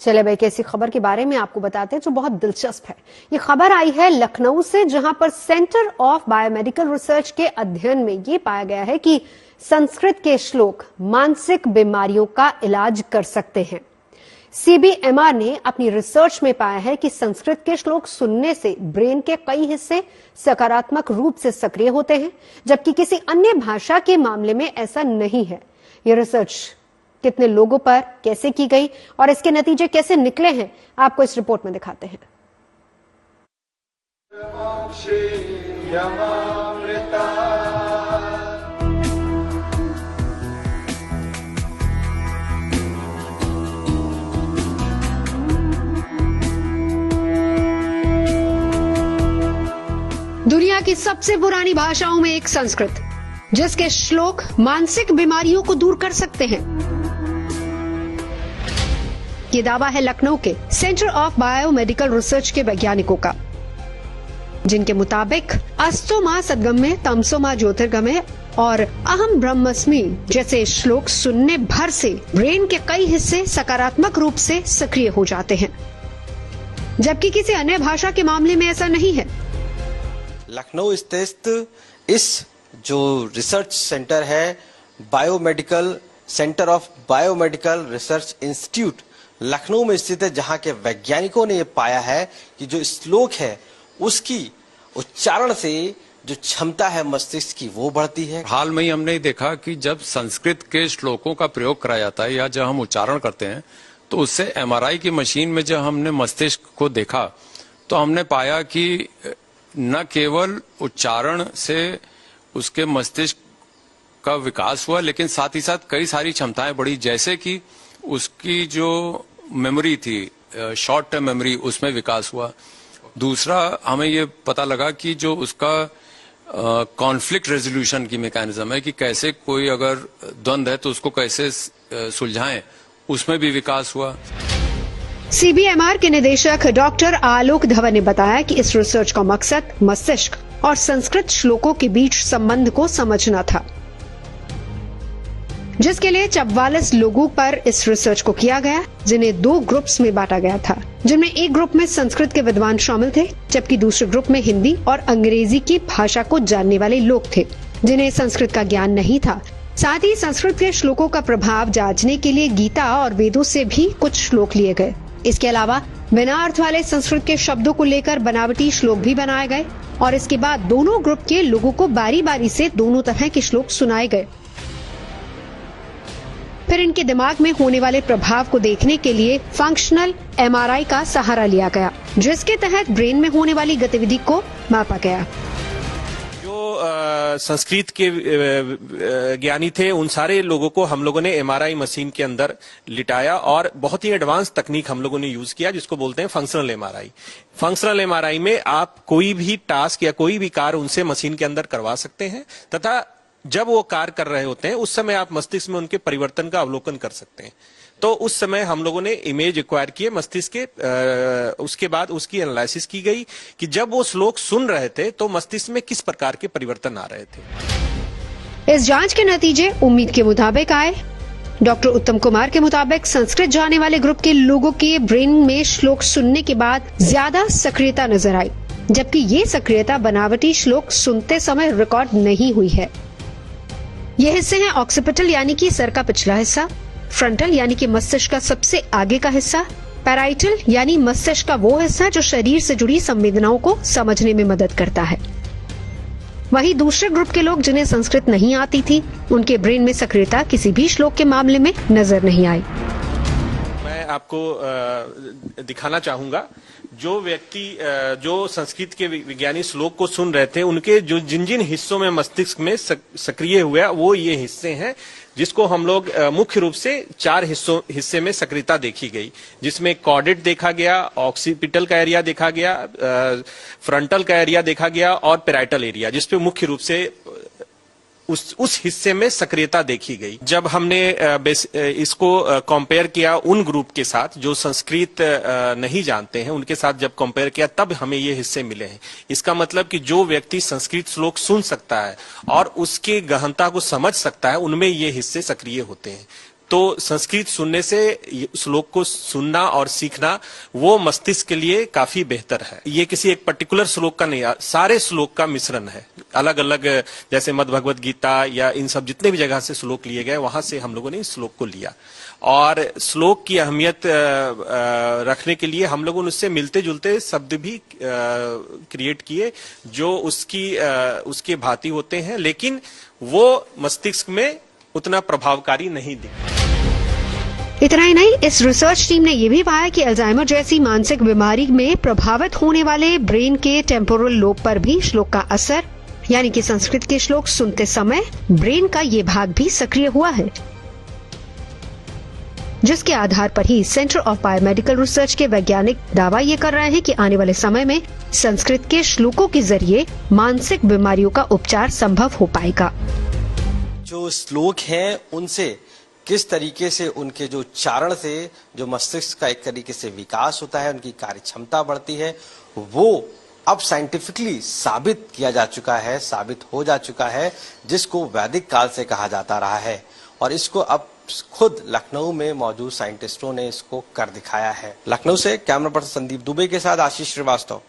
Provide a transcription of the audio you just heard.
चले भाई, कैसी खबर के बारे में आपको बताते हैं जो बहुत दिलचस्प है। ये खबर आई है लखनऊ से, जहां पर सेंटर ऑफ बायोमेडिकल रिसर्च के अध्ययन में ये पाया गया है कि संस्कृत के श्लोक मानसिक बीमारियों का इलाज कर सकते हैं। सीबीएमआर ने अपनी रिसर्च में पाया है कि संस्कृत के श्लोक सुनने से ब्रेन के कई हिस्से सकारात्मक रूप से सक्रिय होते हैं, जबकि किसी अन्य भाषा के मामले में ऐसा नहीं है। यह रिसर्च कितने लोगों पर कैसे की गई और इसके नतीजे कैसे निकले हैं, आपको इस रिपोर्ट में दिखाते हैं। दुनिया की सबसे पुरानी भाषाओं में एक संस्कृत, जिसके श्लोक मानसिक बीमारियों को दूर कर सकते हैं। ये दावा है लखनऊ के सेंटर ऑफ बायोमेडिकल रिसर्च के वैज्ञानिकों का, जिनके मुताबिक अस्तो मां सद्गम्य तमसो मां ज्योतिर्गमय और अहम ब्रह्मस्मि जैसे श्लोक सुनने भर से ब्रेन के कई हिस्से सकारात्मक रूप से सक्रिय हो जाते हैं, जबकि किसी अन्य भाषा के मामले में ऐसा नहीं है। लखनऊ स्थित इस जो रिसर्च सेंटर है, biomedical centre of biomedical research institute Lucknow में स्थित है, जहां के वैज्ञानिकों ने यह पाया है कि जो श्लोक है उसकी उच्चारण से जो क्षमता है मस्तिष्क की वो बढ़ती है। हाल में ही हमने देखा कि जब संस्कृत के श्लोकों का प्रयोग कराया जाता है या जब हम उच्चारण करते हैं, तो उससे एमआरआई की मशीन में जब हमने मस्तिष्क को देखा तो हमने पाया कि न केवल उच्चारण से उसके मस्तिष्क का विकास हुआ, लेकिन साथ ही साथ कई सारी क्षमताएं बढ़ी, जैसे कि उसकी जो मेमोरी थी, शॉर्ट टर्म मेमोरी, उसमें विकास हुआ। दूसरा, हमें ये पता लगा कि जो उसका कॉन्फ्लिक्ट रेजोल्यूशन की मैकेनिज्म है कि कैसे कोई अगर द्वंद्व है तो उसको कैसे सुलझाएं, उसमें भी विकास हुआ। सीबीएमआर के निदेशक डॉक्टर आलोक धवन ने बताया कि इस रिसर्च का मकसद मस्तिष्क और संस्कृत श्लोकों के बीच संबंध को समझना था, जिसके लिए 44 लोगों पर इस रिसर्च को किया गया, जिन्हें 2 ग्रुप्स में बांटा गया था, जिनमें एक ग्रुप में संस्कृत के विद्वान शामिल थे, जबकि दूसरे ग्रुप में हिंदी और अंग्रेजी की भाषा को जानने वाले लोग थे, जिन्हें संस्कृत का ज्ञान नहीं था। साथ ही संस्कृत के श्लोकों का प्रभाव जांचने के लिए गीता और वेदों से भी कुछ श्लोक लिए गए। इसके अलावा बिना अर्थ वाले संस्कृत के शब्दों को लेकर बनावटी श्लोक भी बनाए गए और इसके बाद दोनों ग्रुप के लोगों को बारी बारी से दोनों तरह के श्लोक सुनाए गए। फिर इनके दिमाग में होने वाले प्रभाव को देखने के लिए फंक्शनल एमआरआई का सहारा लिया गया, जिसके तहत ब्रेन में होने वाली गतिविधि को मापा गया। संस्कृत के ज्ञानी थे, उन सारे लोगों को हम लोगों ने एमआरआई मशीन के अंदर लिटाया और बहुत ही एडवांस तकनीक हम लोगों ने यूज किया, जिसको बोलते हैं फंक्शनल एमआरआई। फंक्शनल एमआरआई में आप कोई भी टास्क या कोई भी कार्य उनसे मशीन के अंदर करवा सकते हैं, तथा जब वो कार्य कर रहे होते हैं उस समय आप मस्तिष्क में उनके परिवर्तन का अवलोकन कर सकते हैं। तो उस समय हम लोगों ने इमेज एक्वायर किए मस्तिष्क के, उसके बाद उसकी एनालिसिस की गई कि जब वो श्लोक सुन रहे थे तो मस्तिष्क में किस प्रकार के परिवर्तन आ रहे थे। इस जांच के नतीजे उम्मीद के मुताबिक आए। डॉक्टर उत्तम कुमार के मुताबिक संस्कृत जानने वाले ग्रुप के लोगों के ब्रेन में श्लोक सुनने के बाद ज्यादा सक्रियता नजर आई, जबकि ये सक्रियता बनावटी श्लोक सुनते समय रिकॉर्ड नहीं हुई है। ये हिस्से हैं ऑक्सीपिटल यानी कि सर का पिछला हिस्सा, फ्रंटल यानी कि मस्तिष्क का सबसे आगे का हिस्सा, पैराइटल यानी मस्तिष्क का वो हिस्सा जो शरीर से जुड़ी संवेदनाओं को समझने में मदद करता है। वहीं दूसरे ग्रुप के लोग जिन्हें संस्कृत नहीं आती थी, उनके ब्रेन में सक्रियता किसी भी श्लोक के मामले में नजर नहीं आई। मैं आपको दिखाना चाहूंगा, जो व्यक्ति जो संस्कृत के विज्ञानी श्लोक को सुन रहे थे, उनके जो जिन जिन हिस्सों में मस्तिष्क में सक्रिय हुआ वो ये हिस्से हैं, जिसको हम लोग मुख्य रूप से 4 हिस्से में सक्रियता देखी गई, जिसमें कॉर्डेट देखा गया, ऑक्सीपिटल का एरिया देखा गया, फ्रंटल का एरिया देखा गया और पैराइटल एरिया, जिसपे मुख्य रूप से उस हिस्से में सक्रियता देखी गई। जब हमने इसको कंपेयर किया उन ग्रुप के साथ जो संस्कृत नहीं जानते हैं, उनके साथ जब कंपेयर किया तब हमें ये हिस्से मिले हैं। इसका मतलब कि जो व्यक्ति संस्कृत श्लोक सुन सकता है और उसके गहनता को समझ सकता है, उनमें ये हिस्से सक्रिय होते हैं। तो संस्कृत सुनने से श्लोक को सुनना और सीखना वो मस्तिष्क के लिए काफी बेहतर है। ये किसी एक पर्टिकुलर श्लोक का नहीं, सारे श्लोक का मिश्रण है। अलग अलग जैसे मद् भगवत गीता या इन सब जितने भी जगह से श्लोक लिए गए वहां से हम लोगों ने इस श्लोक को लिया और श्लोक की अहमियत रखने के लिए हम लोगों ने उससे मिलते जुलते शब्द भी क्रिएट किए जो उसके भांति होते हैं, लेकिन वो मस्तिष्क में उतना प्रभावकारी नहीं दिखते। इतना ही नहीं, इस रिसर्च टीम ने यह भी पाया कि अल्जाइमर जैसी मानसिक बीमारी में प्रभावित होने वाले ब्रेन के टेम्पोरल लोब पर भी श्लोक का असर, यानी कि संस्कृत के श्लोक सुनते समय ब्रेन का ये भाग भी सक्रिय हुआ है, जिसके आधार पर ही सेंटर ऑफ बायोमेडिकल रिसर्च के वैज्ञानिक दावा ये कर रहे हैं कि आने वाले समय में संस्कृत के श्लोकों के जरिए मानसिक बीमारियों का उपचार संभव हो पाएगा। जो श्लोक हैं उनसे किस तरीके से उनके जो उच्चारण से जो मस्तिष्क का एक तरीके से विकास होता है, उनकी कार्य क्षमता बढ़ती है, वो अब साइंटिफिकली साबित किया जा चुका है, साबित हो जा चुका है, जिसको वैदिक काल से कहा जाता रहा है और इसको अब खुद लखनऊ में मौजूद साइंटिस्टों ने इसको कर दिखाया है। लखनऊ से कैमरा पर्सन संदीप दुबे के साथ आशीष श्रीवास्तव,